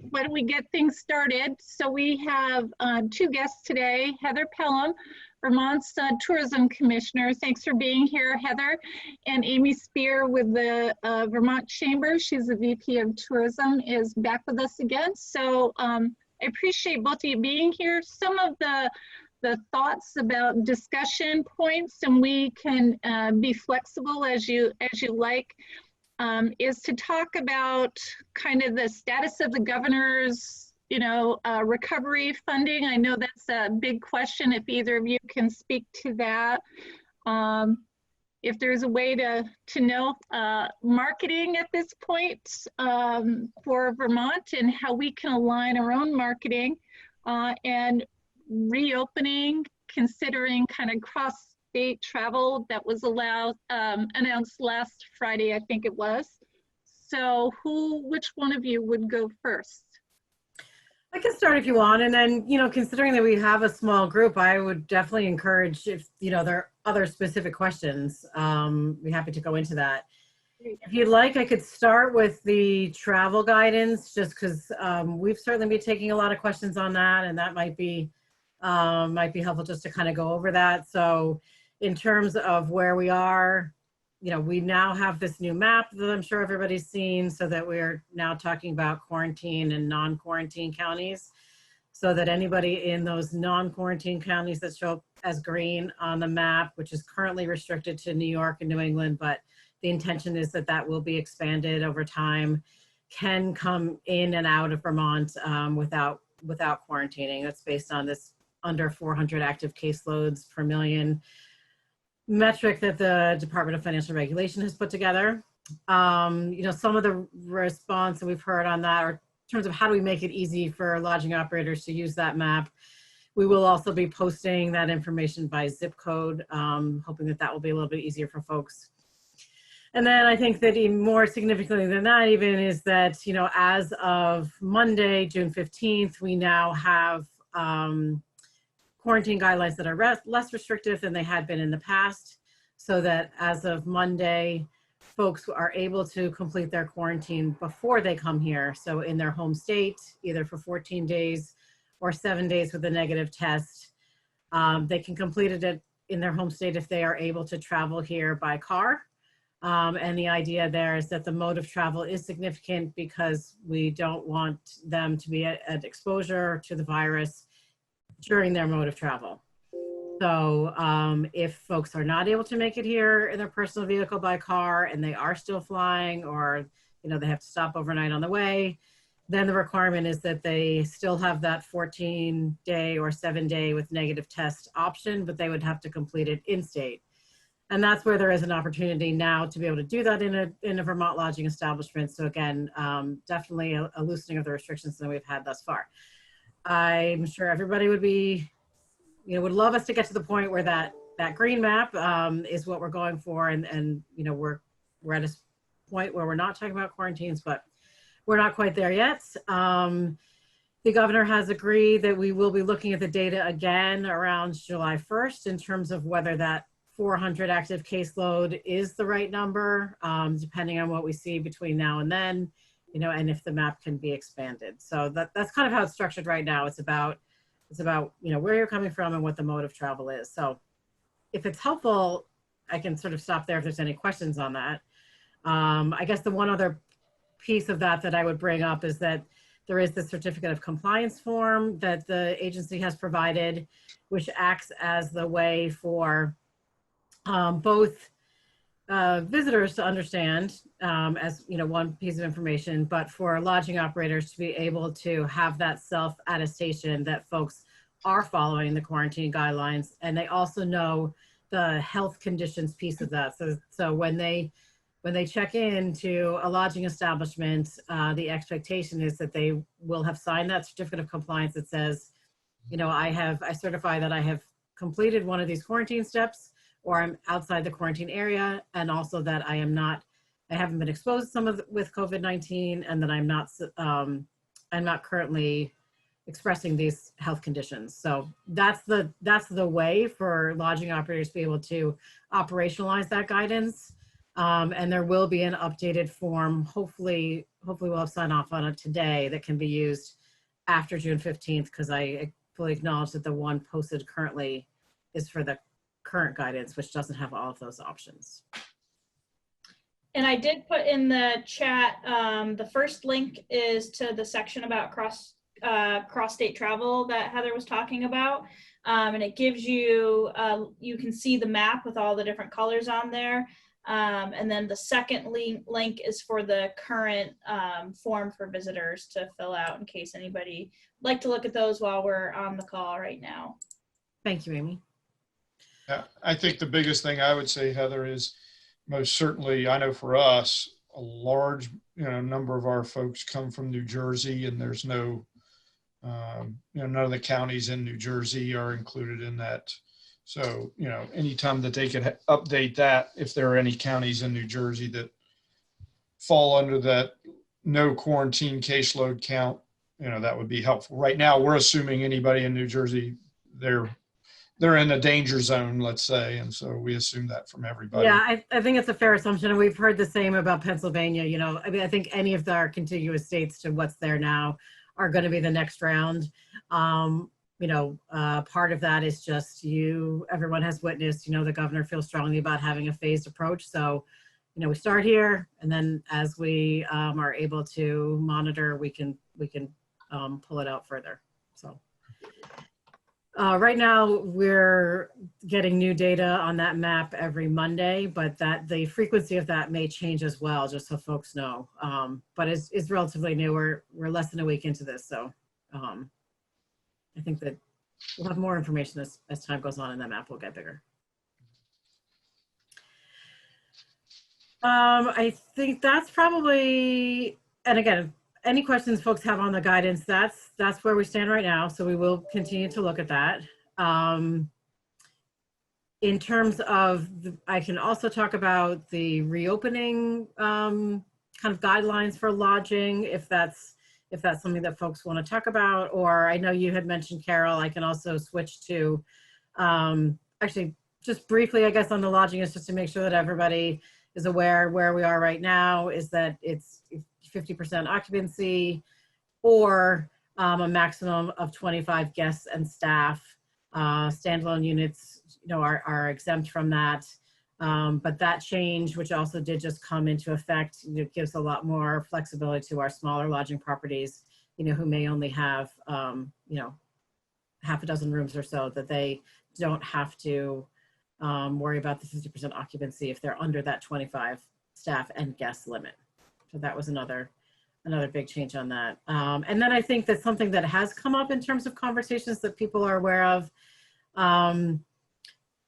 Why don't we get things started? So we have two guests today, Heather Pelham, Vermont's Tourism Commissioner. Thanks for being here, Heather. And Amy Spear with the Vermont Chamber. She's the VP of Tourism, is back with us again. So I appreciate both of you being here. Some of the thoughts about discussion points, and we can be flexible as you like. Is to talk about kind of the status of the governor's, recovery funding. I know that's a big question, if either of you can speak to that. If there's a way to know marketing at this point for Vermont and how we can align our own marketing and reopening, considering kind of cross-state travel that was announced last Friday, I think it was. So which one of you would go first? I can start if you want, and then, considering that we have a small group, I would definitely encourage, if, there are other specific questions, be happy to go into that. If you'd like, I could start with the travel guidance, just because we've certainly been taking a lot of questions on that, and that might be helpful just to kind of go over that. So in terms of where we are, we now have this new map that I'm sure everybody's seen, so that we're now talking about quarantine and non-quarantine counties, so that anybody in those non-quarantine counties that show up as green on the map, which is currently restricted to New York and New England, but the intention is that that will be expanded over time, can come in and out of Vermont without quarantining. That's based on this under 400 active caseloads per million metric that the Department of Financial Regulation has put together. Some of the response that we've heard on that, or in terms of how do we make it easy for lodging operators to use that map, we will also be posting that information by zip code, hoping that that will be a little bit easier for folks. And then I think that even more significantly than that even is that, as of Monday, June 15th, we now have quarantine guidelines that are less restrictive than they had been in the past, so that as of Monday, folks are able to complete their quarantine before they come here. So in their home state, either for 14 days or 7 days with a negative test. They can complete it in their home state if they are able to travel here by car. And the idea there is that the mode of travel is significant because we don't want them to be at exposure to the virus during their mode of travel. So if folks are not able to make it here in their personal vehicle by car and they are still flying, or they have to stop overnight on the way, then the requirement is that they still have that 14-day or 7-day with negative test option, but they would have to complete it in-state. And that's where there is an opportunity now to be able to do that in a Vermont lodging establishment. So again, definitely a loosening of the restrictions that we've had thus far. I'm sure everybody would would love us to get to the point where that green map is what we're going for, and we're at a point where we're not talking about quarantines, but we're not quite there yet. The governor has agreed that we will be looking at the data again around July 1st in terms of whether that 400 active caseload is the right number, depending on what we see between now and then. And if the map can be expanded. So that's kind of how it's structured right now. It's about where you're coming from and what the mode of travel is. So if it's helpful, I can sort of stop there if there's any questions on that. I guess the one other piece of that I would bring up is that there is the certificate of compliance form that the agency has provided, which acts as the way for both visitors to understand as one piece of information, but for lodging operators to be able to have that self-attestation that folks are following the quarantine guidelines, and they also know the health conditions piece of that. So when they check into a lodging establishment, the expectation is that they will have signed that certificate of compliance that says, I certify that I have completed one of these quarantine steps, or I'm outside the quarantine area, and also that I haven't been exposed with COVID-19, and that I'm not currently expressing these health conditions. So that's the way for lodging operators to be able to operationalize that guidance. And there will be an updated form. Hopefully we'll have sign off on it today that can be used after June 15th, because I fully acknowledge that the one posted currently is for the current guidance, which doesn't have all of those options. And I did put in the chat, the first link is to the section about cross-state travel that Heather was talking about. And it gives you, you can see the map with all the different colors on there. And then the second link is for the current form for visitors to fill out, in case anybody would like to look at those while we're on the call right now. Thank you, Amy. Yeah, I think the biggest thing I would say, Heather, is most certainly, I know for us, a large number of our folks come from New Jersey, and there's no, none of the counties in New Jersey are included in that. So, anytime that they could update that, if there are any counties in New Jersey that fall under that no quarantine caseload count, that would be helpful. Right now, we're assuming anybody in New Jersey, they're in a danger zone, let's say. And so we assume that from everybody. Yeah, I think it's a fair assumption. And we've heard the same about Pennsylvania. I mean, I think any of our contiguous states to what's there now are going to be the next round. Part of that is just everyone has witnessed, the governor feels strongly about having a phased approach. So, we start here, and then as we are able to monitor, we can pull it out further. So. Right now, we're getting new data on that map every Monday, but the frequency of that may change as well, just so folks know. But it's relatively new. We're less than a week into this, so I think that we'll have more information as time goes on, and that map will get bigger. I think that's probably, and again, any questions folks have on the guidance, that's where we stand right now. So we will continue to look at that. In terms of, I can also talk about the reopening kind of guidelines for lodging, if that's something that folks want to talk about. Or I know you had mentioned, Carol, I can also switch to, actually just briefly, I guess, on the lodging, is just to make sure that everybody is aware where we are right now, is that it's 50% occupancy, or a maximum of 25 guests and staff. Standalone units, are exempt from that. But that change, which also did just come into effect, gives a lot more flexibility to our smaller lodging properties, who may only have, half a dozen rooms or so, that they don't have to worry about the 50% occupancy if they're under that 25 staff and guest limit. So that was another big change on that. And then I think that's something that has come up in terms of conversations that people are aware of,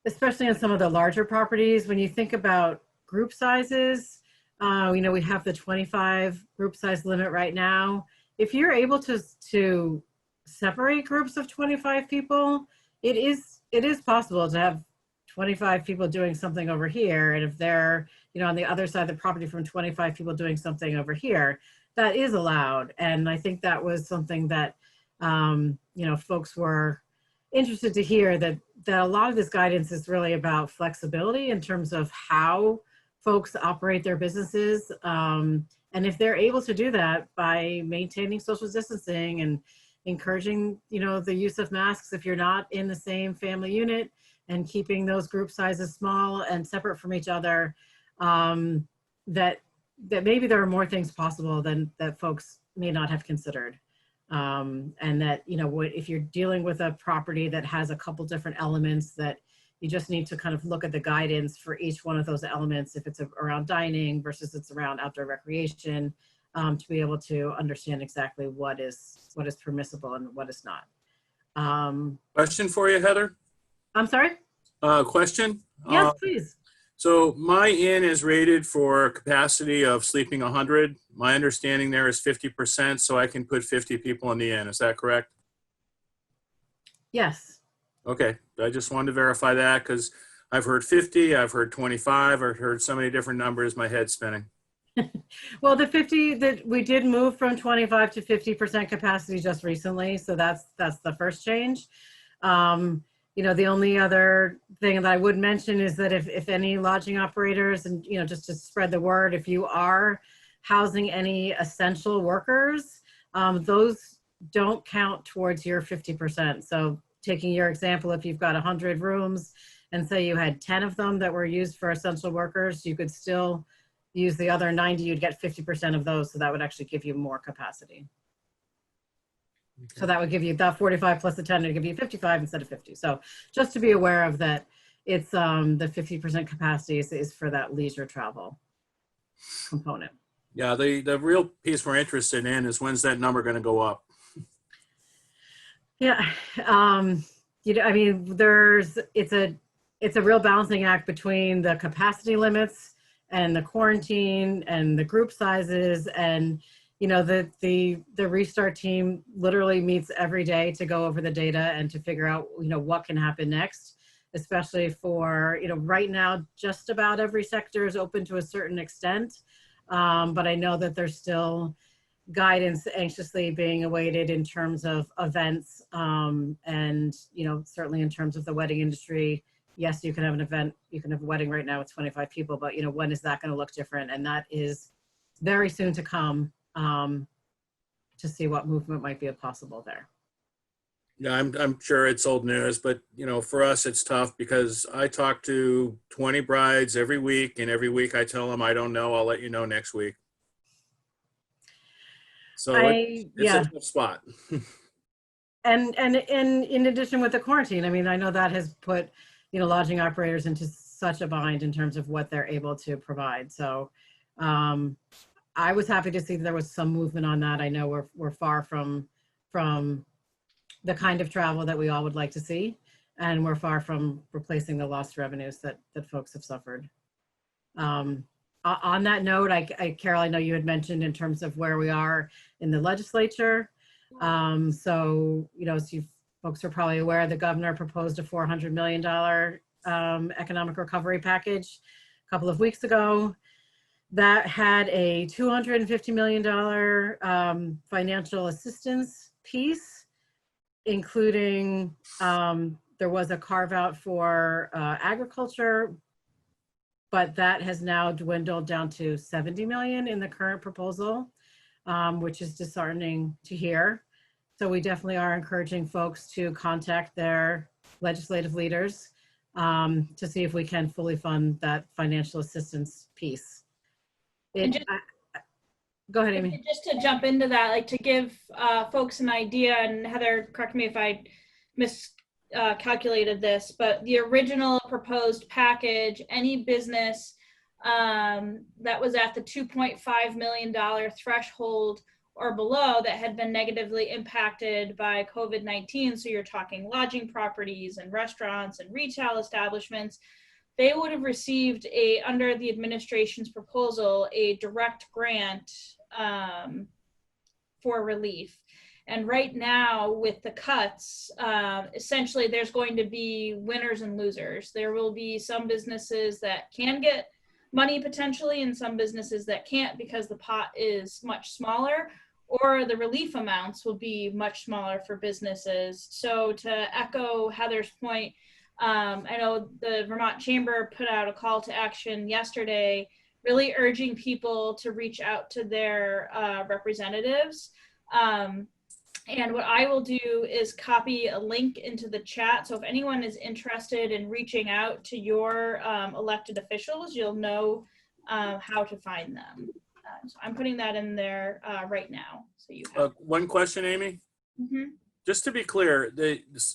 especially on some of the larger properties. When you think about group sizes, we have the 25 group size limit right now. If you're able to separate groups of 25 people, it is possible to have 25 people doing something over here. And if they're, on the other side of the property from 25 people doing something over here, that is allowed. And I think that was something that, folks were interested to hear, that a lot of this guidance is really about flexibility in terms of how folks operate their businesses. And if they're able to do that by maintaining social distancing and encouraging, the use of masks if you're not in the same family unit, and keeping those group sizes small and separate from each other, that maybe there are more things possible than that folks may not have considered. And that, if you're dealing with a property that has a couple different elements, that you just need to kind of look at the guidance for each one of those elements, if it's around dining versus it's around outdoor recreation, to be able to understand exactly what is permissible and what is not. Question for you, Heather? I'm sorry? Question? Yes, please. So my inn is rated for capacity of sleeping 100. My understanding there is 50%, so I can put 50 people in the inn. Is that correct? Yes. Okay. I just wanted to verify that, because I've heard 50, I've heard 25, I've heard so many different numbers, my head's spinning. Well, the 50 that we did move from 25 to 50% capacity just recently. So that's the first change. the only other thing that I would mention is that if any lodging operators, and, just to spread the word, if you are housing any essential workers, those don't count towards your 50%. So taking your example, if you've got 100 rooms and say you had 10 of them that were used for essential workers, you could still use the other 90, you'd get 50% of those. So that would actually give you more capacity. Okay. So that would give you that 45 plus the 10 to give you 55 instead of 50. So just to be aware of that, it's the 50% capacity is for that leisure travel component. Yeah, the real piece we're interested in is when's that number going to go up? Yeah, I mean, it's a real balancing act between the capacity limits and the quarantine and the group sizes, and the restart team literally meets every day to go over the data and to figure out what can happen next, especially for right now just about every sector is open to a certain extent, but I know that there's still guidance anxiously being awaited in terms of events, and certainly in terms of the wedding industry. Yes, you can have an event, you can have a wedding right now with 25 people, but when is that going to look different? And that is very soon to come, to see what movement might be possible there. Yeah, I'm sure it's old news, but for us it's tough because I talk to 20 brides every week, and every week I tell them I don't know, I'll let you know next week. So it's a tough spot. And in addition with the quarantine, I mean, I know that has put, lodging operators into such a bind in terms of what they're able to provide. So I was happy to see that there was some movement on that. I know we're far from the kind of travel that we all would like to see, and we're far from replacing the lost revenues that folks have suffered. On that note, Carol, I know you had mentioned in terms of where we are in the legislature. So, as you folks are probably aware, the governor proposed a $400 million economic recovery package a couple of weeks ago. That had a $250 million financial assistance piece, including there was a carve out for agriculture, but that has now dwindled down to 70 million in the current proposal, which is disheartening to hear. So we definitely are encouraging folks to contact their legislative leaders to see if we can fully fund that financial assistance piece. Go ahead, Amy. Just to jump into that, like to give folks an idea, and Heather, correct me if I miscalculated this, but the original proposed package, any business that was at the $2.5 million threshold or below that had been negatively impacted by COVID-19, so you're talking lodging properties and restaurants and retail establishments, they would have received under the administration's proposal, a direct grant for relief. And right now with the cuts, essentially there's going to be winners and losers. There will be some businesses that can get money potentially and some businesses that can't because the pot is much smaller, or the relief amounts will be much smaller for businesses. So to echo Heather's point, I know the Vermont Chamber put out a call to action yesterday, really urging people to reach out to their representatives. And what I will do is copy a link into the chat. So if anyone is interested in reaching out to your elected officials, you'll know how to find them. So I'm putting that in there right now. So you have one question, Amy. Mm-hmm. Just to be clear,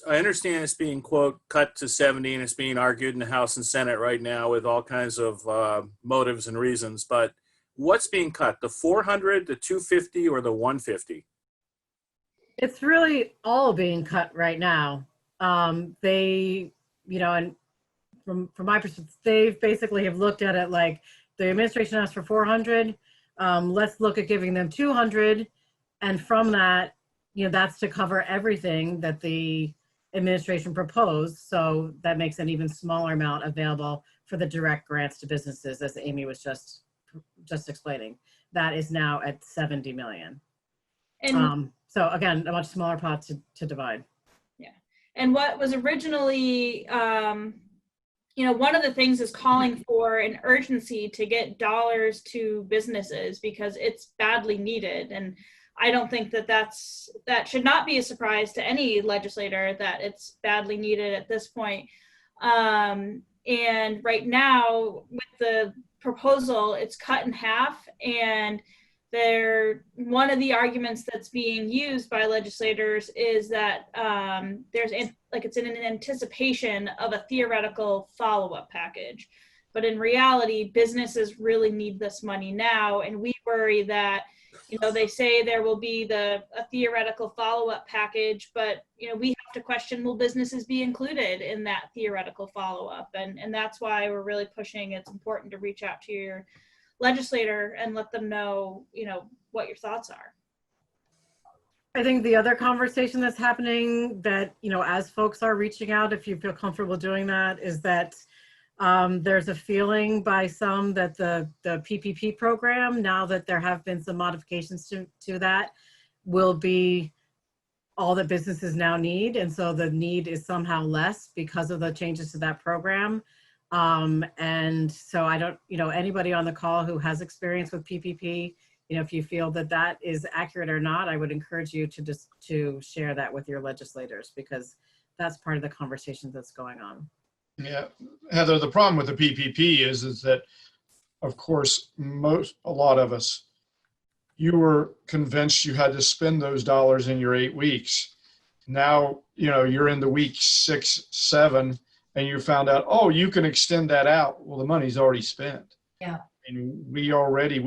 I understand it's being, quote, cut to 70 and it's being argued in the House and Senate right now with all kinds of motives and reasons, but what's being cut? The 400, the 250, or the 150? It's really all being cut right now. They, and from my perspective, they basically have looked at it like the administration asked for 400. Let's look at giving them 200. And from that, that's to cover everything that the administration proposed. So that makes an even smaller amount available for the direct grants to businesses, as Amy was just explaining. That is now at 70 million. And so again, a much smaller pot to divide. yeah, And what was originally, one of the things is calling for an urgency to get dollars to businesses because it's badly needed. And I don't think that should not be a surprise to any legislator that it's badly needed at this point. And right now with the proposal, it's cut in half, and one of the arguments that's being used by legislators is that it's in an anticipation of a theoretical follow-up package. But in reality, businesses really need this money now, and we worry that, they say there will be a theoretical follow-up package, but we have to question, will businesses be included in that theoretical follow-up? And that's why we're really pushing. It's important to reach out to your legislator and let them know, what your thoughts are. I think the other conversation that's happening that, as folks are reaching out, if you feel comfortable doing that, is that there's a feeling by some that the PPP program, now that there have been some modifications to that, will be all that businesses now need. And so the need is somehow less because of the changes to that program. And so I don't, anybody on the call who has experience with PPP, if you feel that that is accurate or not, I would encourage you to share that with your legislators, because that's part of the conversation that's going on. Yeah, Heather, the problem with the PPP is that, of course, a lot of us, you were convinced you had to spend those dollars in your 8 weeks. Now, you're in the week 6, 7, and you found out, oh, you can extend that out. Well, the money's already spent. Yeah. And we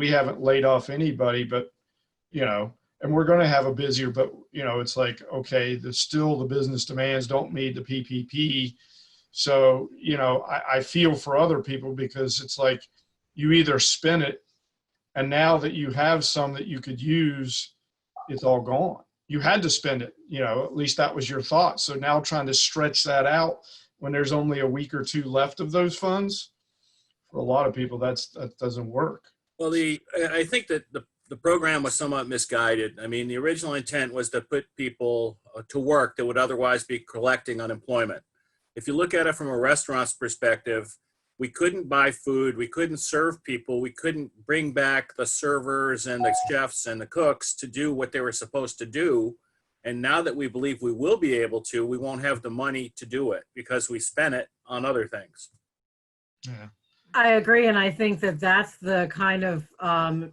haven't laid off anybody, but, and we're going to have a busier, but, it's like, okay, the business demands don't meet the PPP. So, I feel for other people, because it's like you either spend it, and now that you have some that you could use, it's all gone. You had to spend it, at least that was your thought. So now trying to stretch that out when there's only a week or 2 left of those funds, for a lot of people, that doesn't work. Well, I think that the program was somewhat misguided. I mean, the original intent was to put people to work that would otherwise be collecting unemployment. If you look at it from a restaurant's perspective, we couldn't buy food, we couldn't serve people, we couldn't bring back the servers and the chefs and the cooks to do what they were supposed to do. And now that we believe we will be able to, we won't have the money to do it because we spent it on other things. Yeah. I agree, and I think that that's the kind of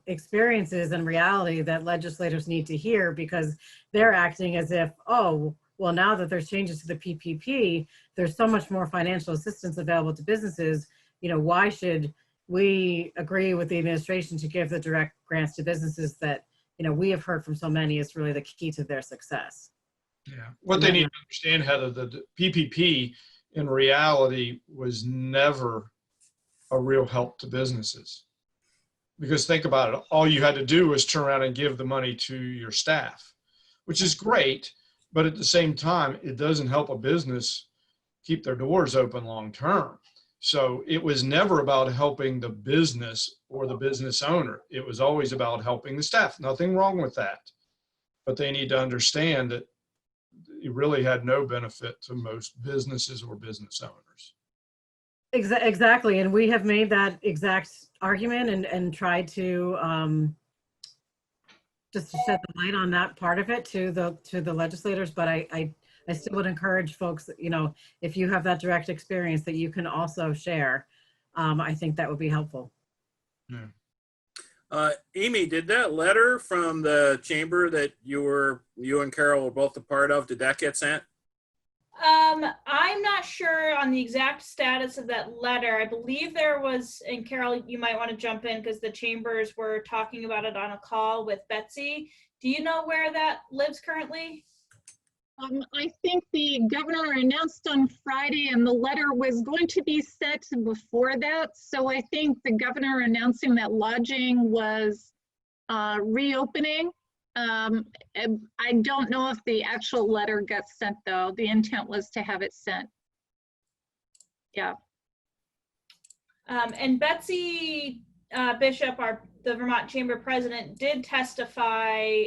experiences and reality that legislators need to hear, because they're acting as if, oh, well, now that there's changes to the PPP, there's so much more financial assistance available to businesses. Why should we agree with the administration to give the direct grants to businesses that, we have heard from so many is really the key to their success? Yeah. What they need to understand, Heather, the PPP in reality was never a real help to businesses. Because think about it, all you had to do was turn around and give the money to your staff, which is great. But at the same time, it doesn't help a business keep their doors open long term. So it was never about helping the business or the business owner. It was always about helping the staff. Nothing wrong with that. But they need to understand that it really had no benefit to most businesses or business owners. Exactly. And we have made that exact argument and tried to just to shed the light on that part of it to the legislators. But I still would encourage folks, if you have that direct experience, that you can also share. I think that would be helpful. Yeah. Amy, did that letter from the chamber that you and Carol were both a part of, did that get sent? I'm not sure on the exact status of that letter. I believe there was, and Carol, you might want to jump in because the chambers were talking about it on a call with Betsy. Do you know where that lives currently? I think the governor announced on Friday, and the letter was going to be sent before that. So I think the governor announcing that lodging was reopening. I don't know if the actual letter got sent, though. The intent was to have it sent. Yeah. And Betsy Bishop, the Vermont Chamber President, did testify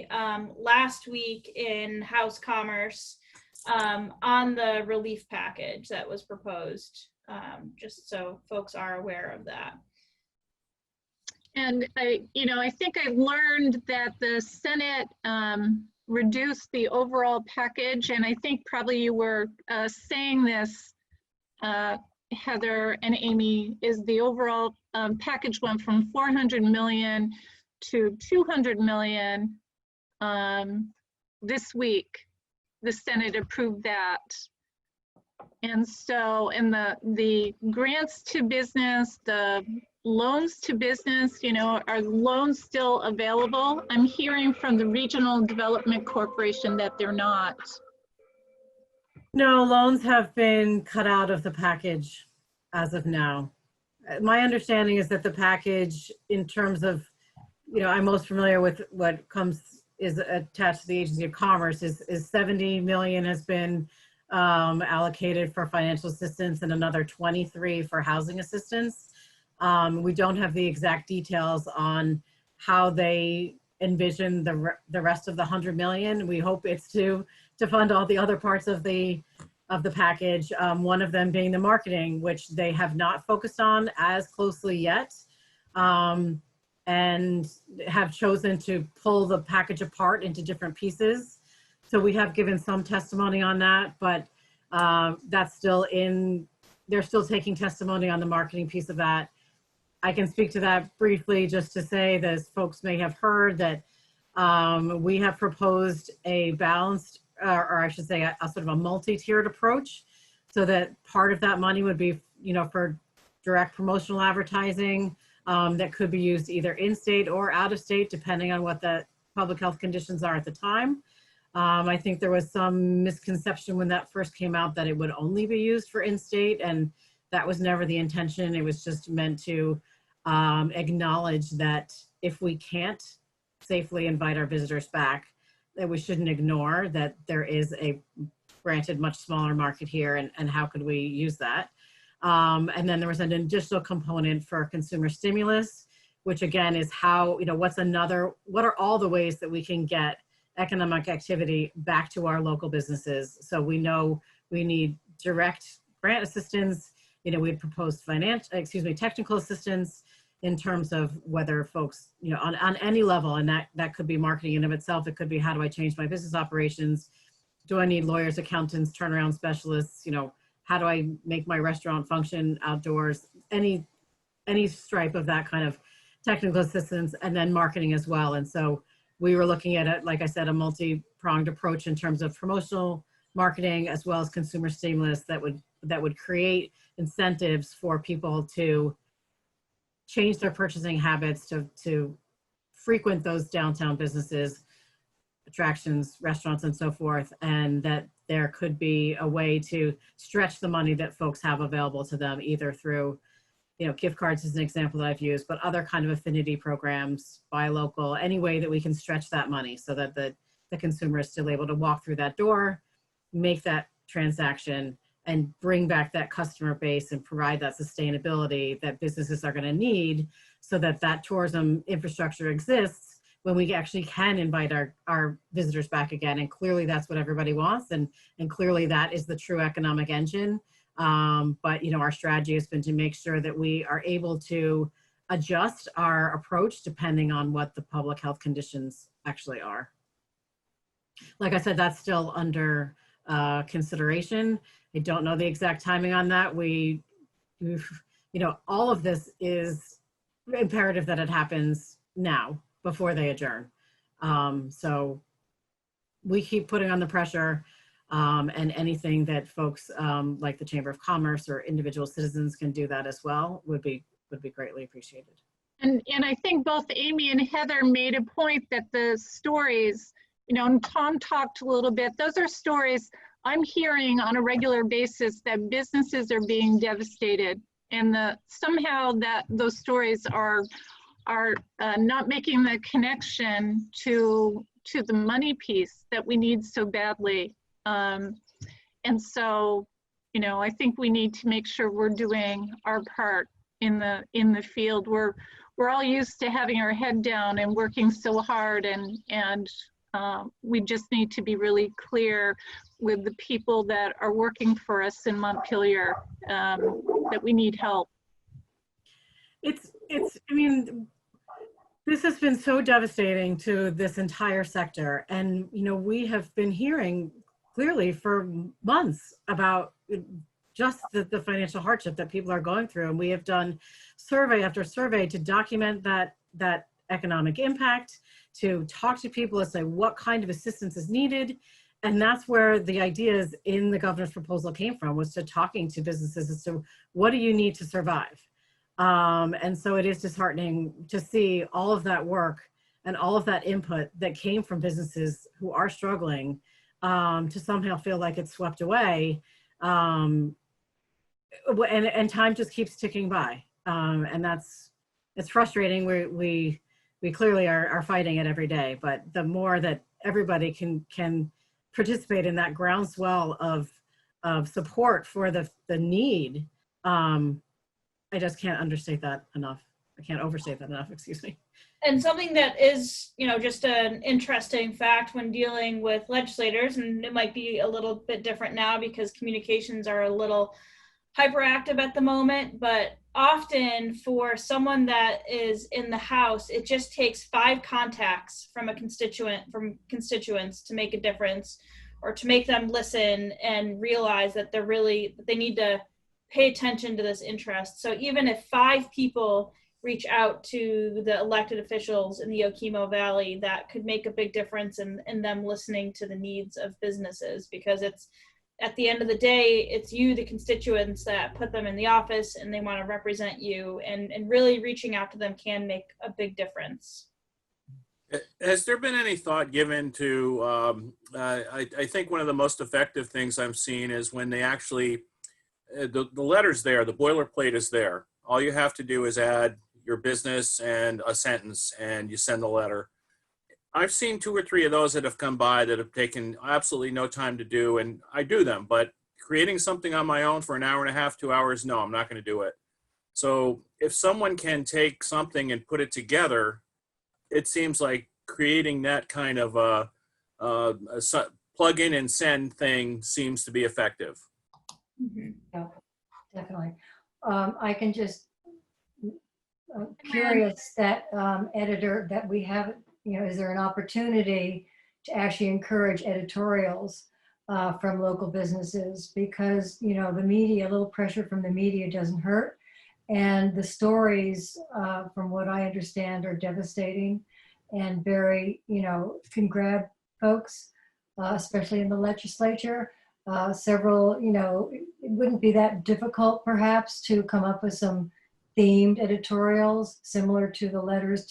last week in House Commerce on the relief package that was proposed, just so folks are aware of that. And I think I learned that the Senate reduced the overall package, and I think probably you were saying this, Heather and Amy, is the overall package went from 400 million to 200 million this week. The Senate approved that. And so, and the grants to business, the loans to business, are loans still available? I'm hearing from the Regional Development Corporation that they're not. No, loans have been cut out of the package as of now. My understanding is that the package, in terms of, I'm most familiar with what is attached to the Agency of Commerce, is 70 million has been allocated for financial assistance and another 23 for housing assistance. We don't have the exact details on how they envision the rest of the 100 million. We hope it's to fund all the other parts of the package. One of them being the marketing, which they have not focused on as closely yet, and have chosen to pull the package apart into different pieces. So we have given some testimony on that, but that's still they're still taking testimony on the marketing piece of that. I can speak to that briefly just to say that, as folks may have heard, that we have proposed a balanced, or I should say a sort of a multi-tiered approach, so that part of that money would be, for direct promotional advertising that could be used either in-state or out-of-state, depending on what the public health conditions are at the time. I think there was some misconception when that first came out that it would only be used for in-state, and that was never the intention. It was just meant to acknowledge that if we can't safely invite our visitors back, that we shouldn't ignore that there is a, granted, much smaller market here, and how could we use that? And then there was an additional component for consumer stimulus, which again is how, what are all the ways that we can get economic activity back to our local businesses? So we know we need direct grant assistance. We proposed technical assistance in terms of whether folks, on any level, and that could be marketing in of itself. It could be, how do I change my business operations? Do I need lawyers, accountants, turnaround specialists? How do I make my restaurant function outdoors? Any stripe of that kind of technical assistance, and then marketing as well. And so we were looking at it, like I said, a multi-pronged approach in terms of promotional marketing as well as consumer stimulus that would create incentives for people to change their purchasing habits, to frequent those downtown businesses, attractions, restaurants, and so forth, and that there could be a way to stretch the money that folks have available to them, either through, gift cards is an example that I've used, but other kind of affinity programs, buy local, any way that we can stretch that money so that the consumer is still able to walk through that door, make that transaction, and bring back that customer base and provide that sustainability that businesses are going to need, so that tourism infrastructure exists when we actually can invite our visitors back again. And clearly that's what everybody wants, and clearly that is the true economic engine. But our strategy has been to make sure that we are able to adjust our approach depending on what the public health conditions actually are. Like I said, that's still under consideration. I don't know the exact timing on that. All of this is imperative that it happens now before they adjourn. So we keep putting on the pressure, and anything that folks like the Chamber of Commerce or individual citizens can do that as well would be greatly appreciated. And I think both Amy and Heather made a point that the stories, and Tom talked a little bit, those are stories I'm hearing on a regular basis, that businesses are being devastated, and somehow that those stories are not making the connection to the money piece that we need so badly. And so, I think we need to make sure we're doing our part in the field. We're all used to having our head down and working so hard, and we just need to be really clear with the people that are working for us in Montpelier, that we need help. I mean, this has been so devastating to this entire sector. And, you know, we have been hearing clearly for months about just the financial hardship that people are going through. And we have done survey after survey to document that economic impact, to talk to people and say what kind of assistance is needed. And that's where the ideas in the governor's proposal came from, was to talking to businesses as to what do you need to survive. And so it is disheartening to see all of that work and all of that input that came from businesses who are struggling, to somehow feel like it's swept away. And time just keeps ticking by. And it's frustrating. We clearly are fighting it every day, but the more that everybody can participate in that groundswell of support for the need, I just can't understate that enough. I can't overstate that enough, excuse me. And something that is, you know, just an interesting fact when dealing with legislators, and it might be a little bit different now because communications are a little hyperactive at the moment, but often for someone that is in the House, it just takes 5 contacts from constituents to make a difference, or to make them listen and realize that they need to pay attention to this interest. So even if 5 people reach out to the elected officials in the Okemo Valley, that could make a big difference in them listening to the needs of businesses, because it's, at the end of the day, it's you, the constituents, that put them in the office and they want to represent you, and really reaching out to them can make a big difference. Has there been any thought given to, I think one of the most effective things I'm seeing is when they actually, the letter's there, the boilerplate is there. All you have to do is add your business and a sentence and you send the letter. I've seen 2 or 3 of those that have come by that have taken absolutely no time to do, and I do them, but creating something on my own for an hour and a half, 2 hours, no, I'm not going to do it. So if someone can take something and put it together, it seems like creating that kind of a plug in and send thing seems to be effective. Mm-hmm. Yeah, definitely. I can just, curious that editor that we have, you know, is there an opportunity to actually encourage editorials from local businesses? Because, you know, the media, a little pressure from the media doesn't hurt. And the stories, from what I understand, are devastating and very, you know, can grab folks, especially in the legislature. Several, you know, it wouldn't be that difficult perhaps to come up with some themed editorials similar to the letters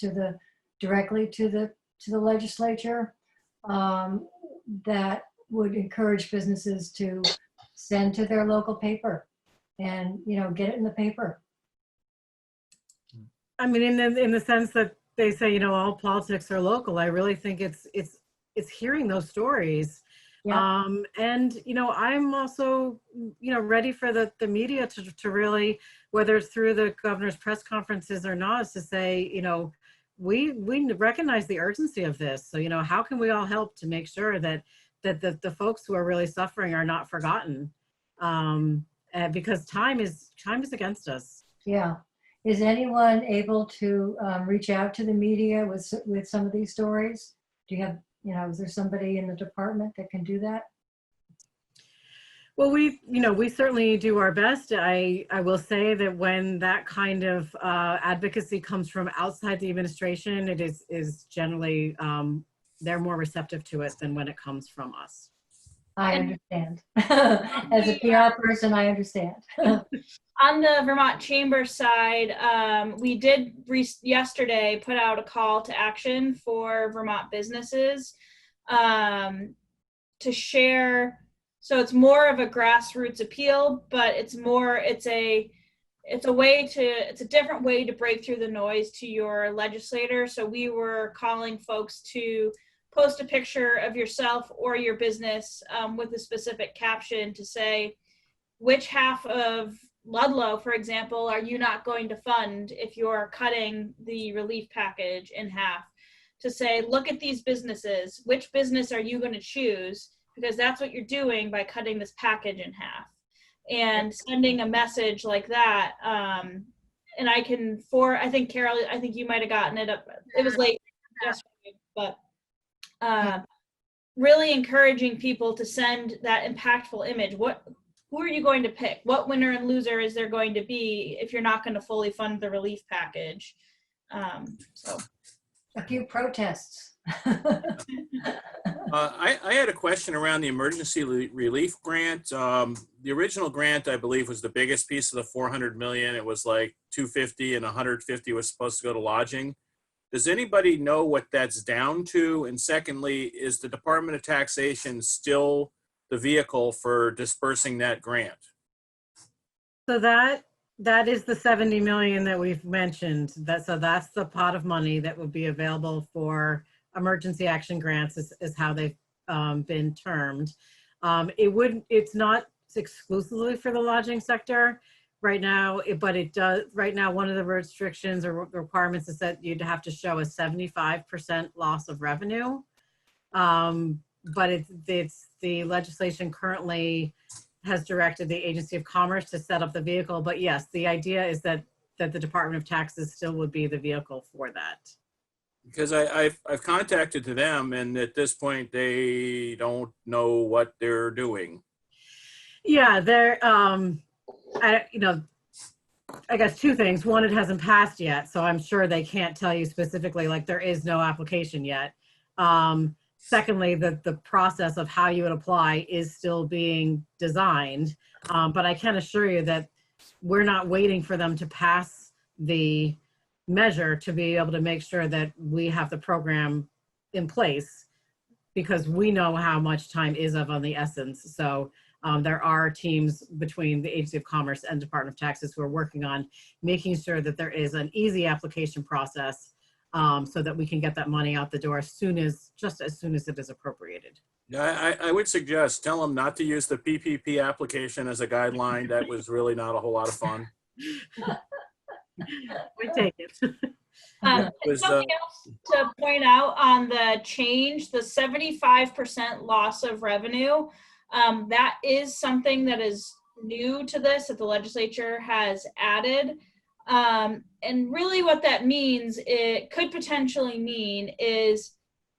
directly to the legislature, that would encourage businesses to send to their local paper and, you know, get it in the paper. I mean, in the sense that they say, you know, all politics are local, I really think it's hearing those stories. Yeah. And, you know, I'm also, you know, ready for the media to really, whether it's through the governor's press conferences or not, is to say, you know, we recognize the urgency of this. So, you know, how can we all help to make sure that the folks who are really suffering are not forgotten? Because time is against us. Yeah. Is anyone able to reach out to the media with some of these stories? Do you have, you know, is there somebody in the department that can do that? Well, we certainly do our best. I will say that when that kind of advocacy comes from outside the administration, it is generally, they're more receptive to it than when it comes from us. I understand. As a PR person, I understand. On the Vermont Chamber side, we did yesterday put out a call to action for Vermont businesses to share. So it's more of a grassroots appeal, but it's a different way to break through the noise to your legislator. So we were calling folks to post a picture of yourself or your business with a specific caption to say, which half of Ludlow, for example, are you not going to fund if you're cutting the relief package in half? to say, look at these businesses. Which business are you going to choose? Because that's what you're doing by cutting this package in half. And sending a message like that. And I think Carol, I think you might have gotten it up. It was late yesterday, but really encouraging people to send that impactful image. Who are you going to pick? What winner and loser is there going to be if you're not going to fully fund the relief package? So A few protests. I had a question around the emergency relief grant. The original grant, I believe, was the biggest piece of the 400 million. It was like 250 and 150 was supposed to go to lodging. Does anybody know what that's down to? And secondly, is the Department of Taxation still the vehicle for dispersing that grant? So that is the 70 million that we've mentioned. So that's the pot of money that would be available for emergency action grants is how they've been termed. It's not exclusively for the lodging sector right now, but it does. Right now, one of the restrictions or requirements is that you'd have to show a 75% loss of revenue. But it's the legislation currently has directed the Agency of Commerce to set up the vehicle. But yes, the idea is that the Department of Taxes still would be the vehicle for that. Because I've contacted to them, and at this point they don't know what they're doing. Yeah, they're I guess two things. One, it hasn't passed yet, so I'm sure they can't tell you specifically, like there is no application yet. Secondly, the process of how you would apply is still being designed, but I can assure you that we're not waiting for them to pass the measure to be able to make sure that we have the program in place, because we know how much time is of the essence. So there are teams between the Agency of Commerce and Department of Taxes who are working on making sure that there is an easy application process so that we can get that money out the door just as soon as it is appropriated. Yeah, I would suggest tell them not to use the PPP application as a guideline. That was really not a whole lot of fun. We take it. Something else to point out on the change, the 75% loss of revenue, that is something that is new to this that the legislature has added. And really what that means, it could potentially mean is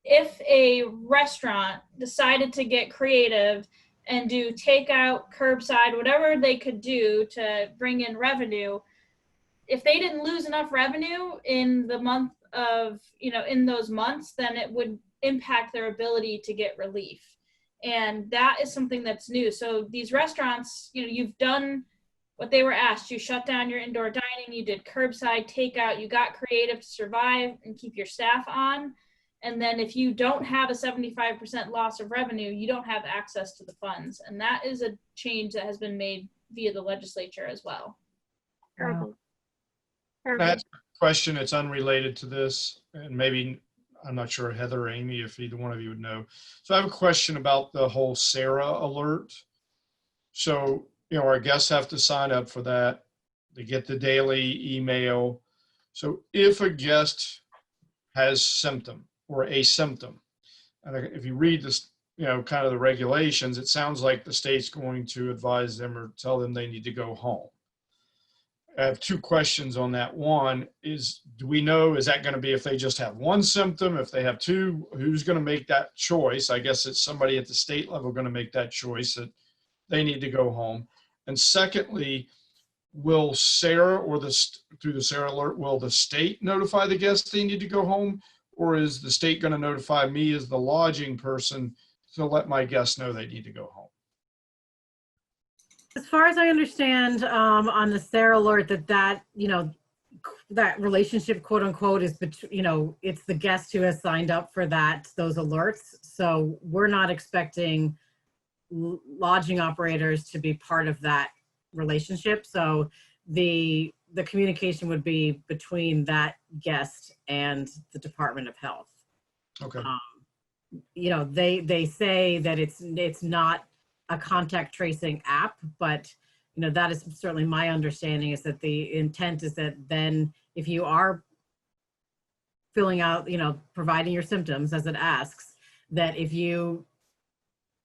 if a restaurant decided to get creative and do takeout, curbside, whatever they could do to bring in revenue, if they didn't lose enough revenue in the month of, in those months, then it would impact their ability to get relief. And that is something that's new. So these restaurants, you've done what they were asked. You shut down your indoor dining, you did curbside takeout, you got creative to survive and keep your staff on. And then if you don't have a 75% loss of revenue, you don't have access to the funds. And that is a change that has been made via the legislature as well. Wow. That's a question that's unrelated to this, and maybe, I'm not sure, Heather or Amy, if either one of you would know. So I have a question about the whole Sarah alert. So, our guests have to sign up for that. They get the daily email. So if a guest has symptom or a symptom, and if you read this, kind of the regulations, it sounds like the state's going to advise them or tell them they need to go home. I have two questions on that. One is, do we know, is that going to be if they just have one symptom? If they have two, who's going to make that choice? I guess it's somebody at the state level going to make that choice that they need to go home. And secondly, will Sarah through the Sarah alert, will the state notify the guests they need to go home? Or is the state going to notify me as the lodging person to let my guests know they need to go home? As far as I understand, on the Sarah alert, that relationship, quote unquote, is it's the guest who has signed up for those alerts. So we're not expecting lodging operators to be part of that relationship. So the communication would be between that guest and the Department of Health. Okay. They say that it's not a contact tracing app, but that is certainly my understanding, is that the intent is that then if you are filling out, providing your symptoms as it asks, that if you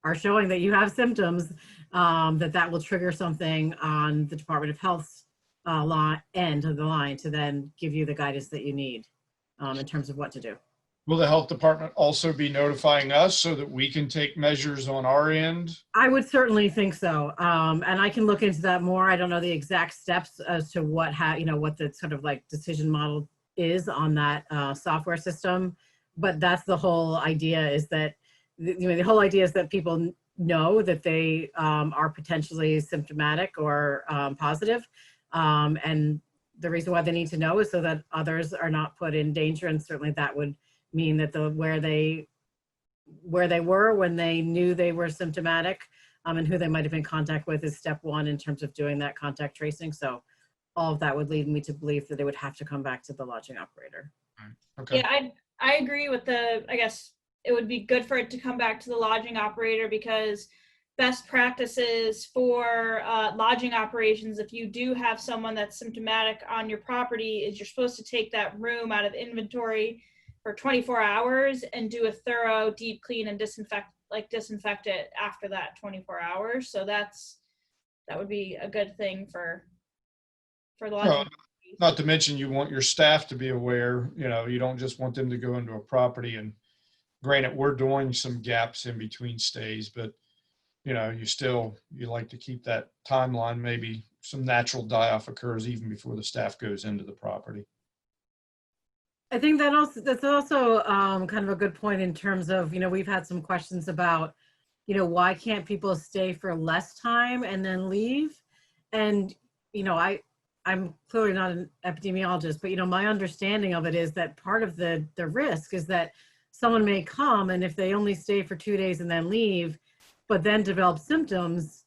are showing that you have symptoms, that will trigger something on the Department of Health's end of the line to then give you the guidance that you need in terms of what to do. Will the health department also be notifying us so that we can take measures on our end? I would certainly think so. And I can look into that more. I don't know the exact steps as to what the sort of like decision model is on that software system. But that's the whole idea, is that, the whole idea is that people know that they are potentially symptomatic or positive. And the reason why they need to know is so that others are not put in danger. And certainly that would mean that where they were when they knew they were symptomatic, and who they might have been in contact with is step one in terms of doing that contact tracing. So all of that would lead me to believe that they would have to come back to the lodging operator. Okay. Yeah, I agree with I guess it would be good for it to come back to the lodging operator, because best practices for lodging operations, if you do have someone that's symptomatic on your property, is you're supposed to take that room out of inventory for 24 hours and do a thorough deep clean and disinfect it after that 24 hours. So that would be a good thing for lodging. Well, not to mention, you want your staff to be aware. You don't just want them to go into a property, and granted, we're doing some gaps in between stays, but you like to keep that timeline. Maybe some natural die-off occurs even before the staff goes into the property. I think that's also kind of a good point in terms of, we've had some questions about, why can't people stay for less time and then leave? And, I'm clearly not an epidemiologist, but, my understanding of it is that part of the risk is that someone may come, and if they only stay for 2 days and then leave, but then develop symptoms,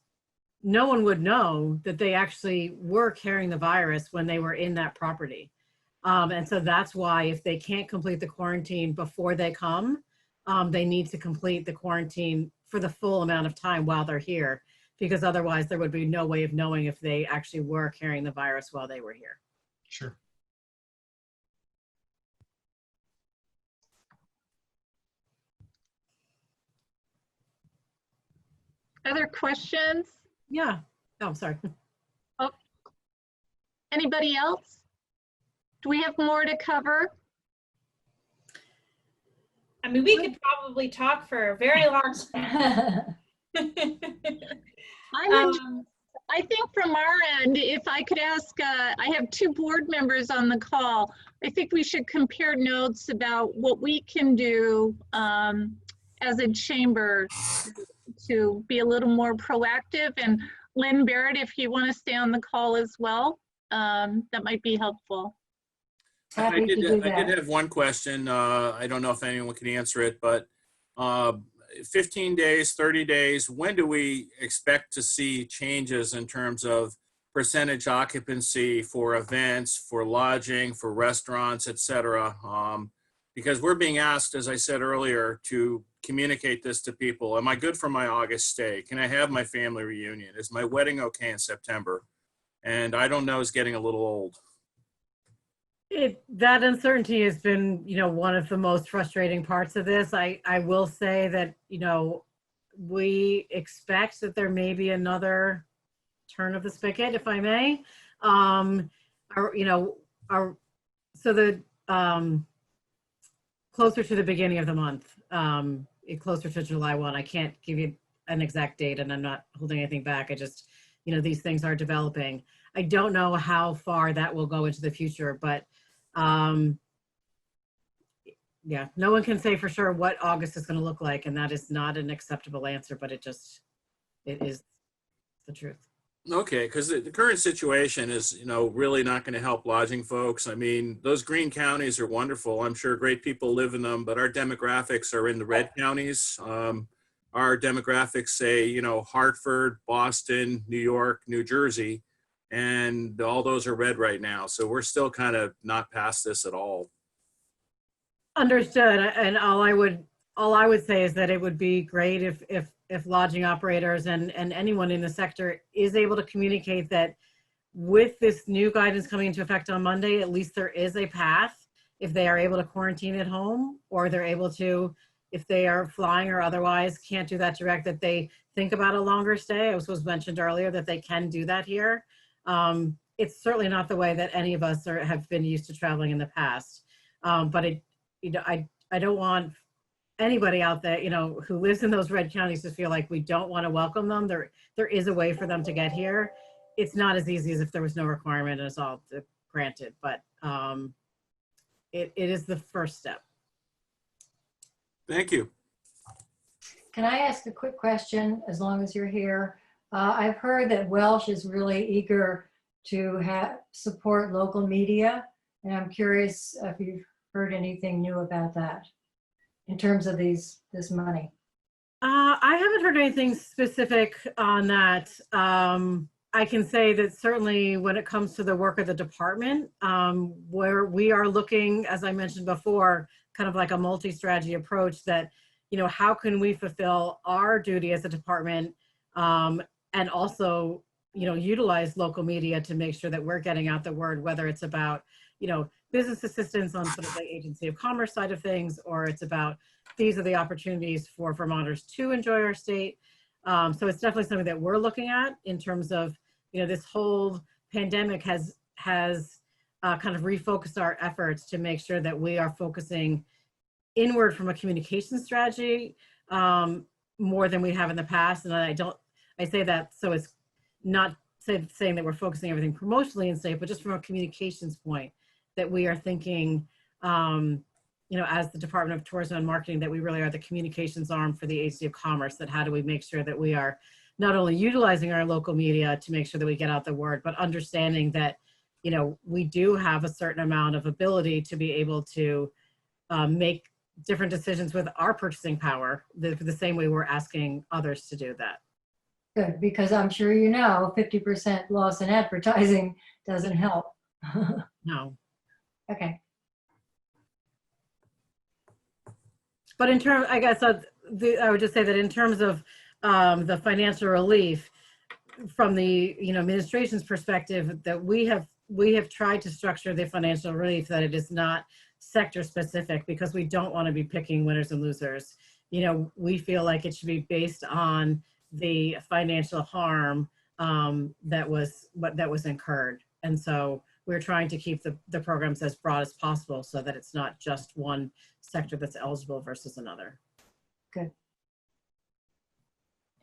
no one would know that they actually were carrying the virus when they were in that property. And so that's why, if they can't complete the quarantine before they come, they need to complete the quarantine for the full amount of time while they're here, because otherwise there would be no way of knowing if they actually were carrying the virus while they were here. Sure. Other questions? Yeah. Oh, I'm sorry. Oh, anybody else? Do we have more to cover? I mean, we could probably talk for a very long time. I think from our end, if I could ask, I have 2 board members on the call. I think we should compare notes about what we can do as a chamber to be a little more proactive. And Lynn Barrett, if you want to stay on the call as well, that might be helpful. Happy to do that. I did have one question. I don't know if anyone can answer it, but 15 days, 30 days, when do we expect to see changes in terms of percentage occupancy for events, for lodging, for restaurants, et cetera? Because we're being asked, as I said earlier, to communicate this to people. Am I good for my August stay? Can I have my family reunion? Is my wedding okay in September? And I don't know, it's getting a little old. That uncertainty has been, one of the most frustrating parts of this. I will say that, we expect that there may be another turn of the spigot, if I may. Closer to the beginning of the month, closer to July 1. I can't give you an exact date, and I'm not holding anything back. I just, these things are developing. I don't know how far that will go into the future, but yeah, no one can say for sure what August is going to look like, and that is not an acceptable answer, but it is the truth. Okay, because the current situation is, really not going to help lodging folks. I mean, those green counties are wonderful. I'm sure great people live in them, but our demographics are in the red counties. Our demographics say, Hartford, Boston, New York, New Jersey, and all those are red right now. So we're still kind of not past this at all. Understood. And all I would say is that it would be great if lodging operators and anyone in the sector is able to communicate that with this new guidance coming into effect on Monday, at least there is a path if they are able to quarantine at home, or they're able to, if they are flying or otherwise can't do that direct, that they think about a longer stay. It was mentioned earlier that they can do that here. It's certainly not the way that any of us have been used to traveling in the past. But I don't want anybody out there, who lives in those red counties to feel like we don't want to welcome them. There is a way for them to get here. It's not as easy as if there was no requirement and it's all granted, but it is the first step. Thank you. Can I ask a quick question, as long as you're here? I've heard that Welsh is really eager to support local media, and I'm curious if you've heard anything new about that in terms of this money. I haven't heard anything specific on that. I can say that certainly when it comes to the work of the department, where we are looking, as I mentioned before, kind of like a multi-strategy approach that, how can we fulfill our duty as a department, and also, utilize local media to make sure that we're getting out the word, whether it's about, business assistance on sort of the agency of commerce side of things, or it's about these are the opportunities for Vermonters to enjoy our state. So it's definitely something that we're looking at in terms of, this whole pandemic has kind of refocused our efforts to make sure that we are focusing inward from a communication strategy more than we have in the past. And I say that so it's not saying that we're focusing everything promotionally in state, but just from a communications point, that we are thinking, as the Department of Tourism and Marketing, that we really are the communications arm for the agency of commerce, that how do we make sure that we are not only utilizing our local media to make sure that we get out the word, but understanding that, we do have a certain amount of ability to be able to make different decisions with our purchasing power, the same way we're asking others to do that. Good, because I'm sure 50% loss in advertising doesn't help. No. Okay. But in terms, I guess I would just say that in terms of the financial relief from the administration's perspective, that we have tried to structure the financial relief that it is not sector specific, because we don't want to be picking winners and losers. We feel like it should be based on the financial harm that was incurred, and so we're trying to keep the programs as broad as possible so that it's not just one sector that's eligible versus another. Good.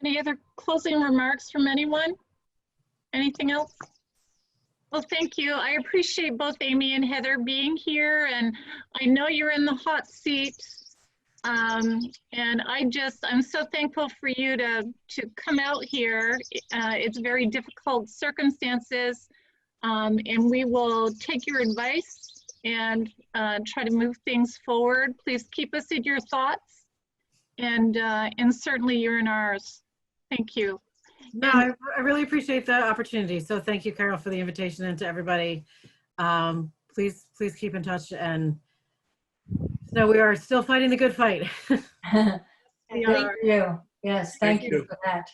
Any other closing remarks from anyone? Anything else? Well, thank you. I appreciate both Amy and Heather being here, and I know you're in the hot seat. And I'm so thankful for you to come out here. It's very difficult circumstances, and we will take your advice and try to move things forward. Please keep us in your thoughts, and certainly you're in ours. Thank you. No, I really appreciate the opportunity. So thank you, Carol, for the invitation, and to everybody. Please keep in touch, and so we are still fighting the good fight. Thank you. Yes, thank you for that.